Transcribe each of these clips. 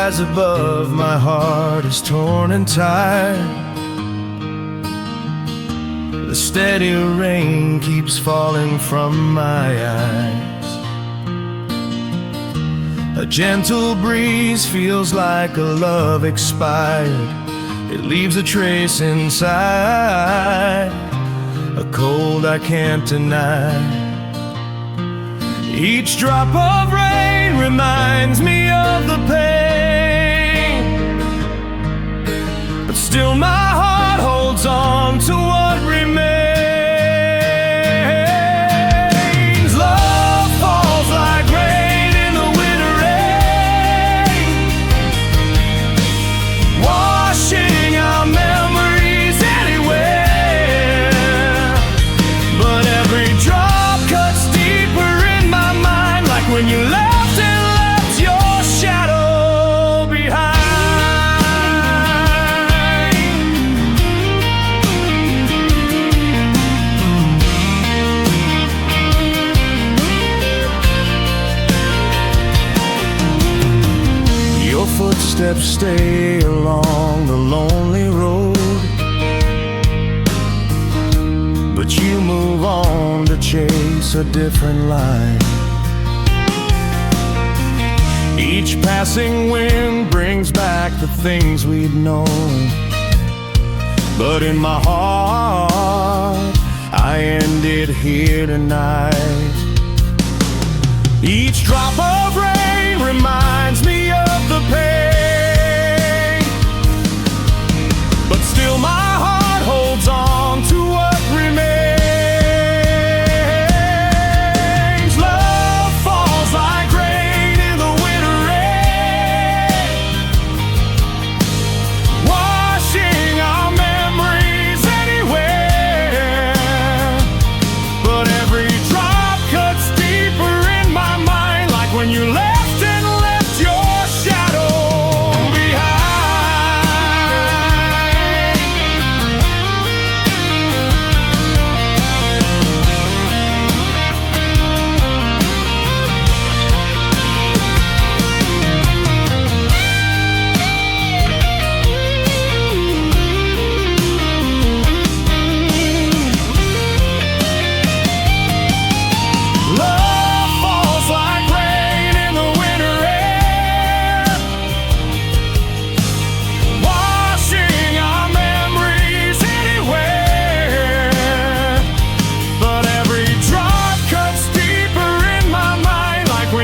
skies above, my heart is torn and tired. The steady rain keeps falling from my eyes. A gentle breeze feels like a love expired. It leaves a trace inside, a cold I can't deny. Each drop of rain reminds me of the pain, but still my heart holds on to what remains. Love falls like rain in the winter rain, washing our memories anywhere. But every drop cuts deeper in my mind, like when you left and left your shadow behind. Your footsteps stay along the lonely road, but you move on to chase a different line. Each passing wind brings back the things we'd known, but in my heart I end it here tonight. Each drop of rain reminds me of the pain, but still my heart holds on to what remains. Love falls like rain in the winter rain, washing our memories anywhere. But every drop cuts deeper in my mind, like when you left and left your shadow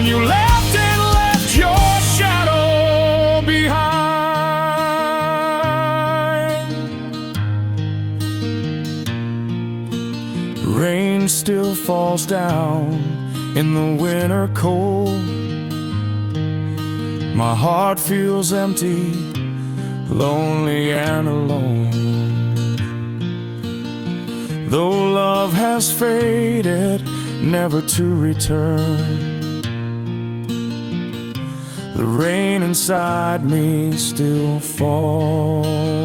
you left and left your shadow behind. Rain still falls down in the winter cold. My heart feels empty, lonely and alone. Though love has faded, never to return, the rain inside me still falls.